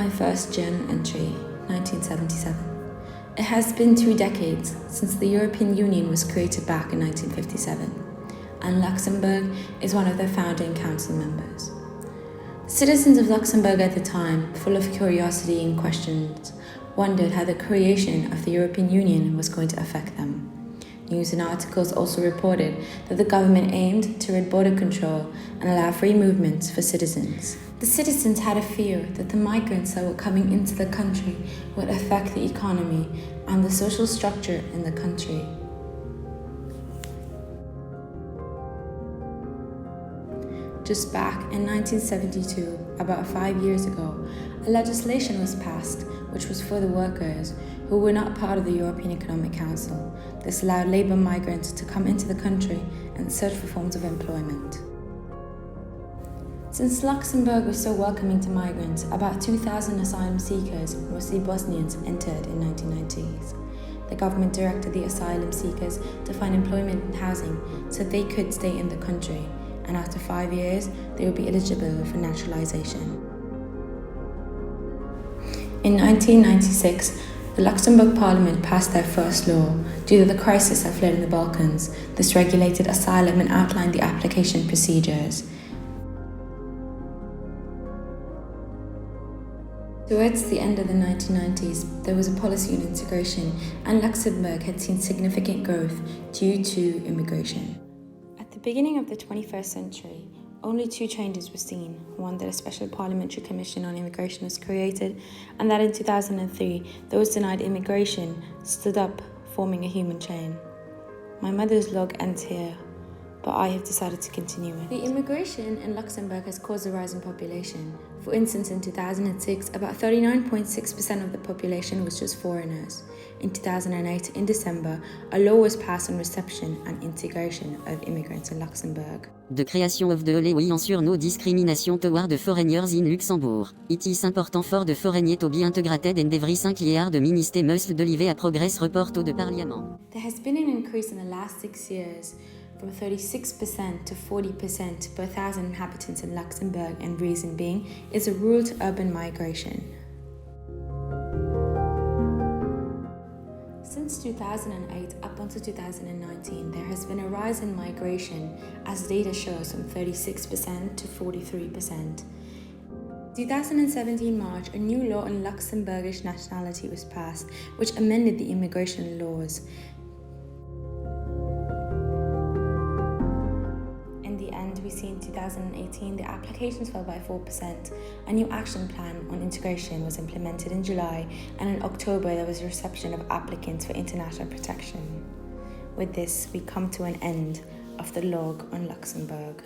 My first journal entry, 1977. It has been 2 decades since the European Union was created back in 1957, and Luxembourg is one of their founding council members. Citizens of Luxembourg at the time, full of curiosity and questions, wondered how the creation of the European Union was going to affect them. News and articles also reported that the government aimed to rid border control and allow free movements for citizens. The citizens had a fear that the migrants that were coming into the country would affect the economy and the social structure in the country. Just back in 1972, about 5 years ago, a legislation was passed which was for the workers who were not part of the European Economic Council. This allowed labour migrants to come into the country and search for forms of employment. Since Luxembourg was so welcoming to migrants, about 2,000 asylum seekers, mostly Bosnians, entered in 1990s. The government directed the asylum seekers to find employment and housing so they could stay in the country, and after 5 years, they would be eligible for naturalization. In 1996, the Luxembourg Parliament passed their first law. Due to the crisis that fled in the Balkans, this regulated asylum and outlined the application procedures. Towards the end of the 1990s, there was a policy on integration, and Luxembourg had seen significant growth due to immigration. At the beginning of the 21st century, only 2 changes were seen. One, that a special parliamentary commission on immigration was created, and that in 2003, those denied immigration stood up, forming a human chain. My mother's log ends here, but I have decided to continue it. The immigration in Luxembourg has caused a rise in population. For instance, in 2006, about 39.6% of the population was just foreigners. In 2008, in December, a law was passed on reception and integration of immigrants in Luxembourg. The creation of the loi ensure no discrimination toward foreigners in Luxembourg. It is important for the foreigner to be integrated and every 5 years the minister must deliver a progress report to the parliament. There has been an increase in the last 6 years from 36% to 40% per 1,000 inhabitants in Luxembourg, and reason being is a rural to urban migration. Since 2008 up until 2019, there has been a rise in migration, as data shows, from 36% to 43%. 2017 March, a new law on Luxembourgish nationality was passed, which amended the immigration laws. We see in 2018 the applications fell by 4%. A new action plan on integration was implemented in July, and in October there was a reception of applicants for international protection. With this, we come to an end of the log on Luxembourg.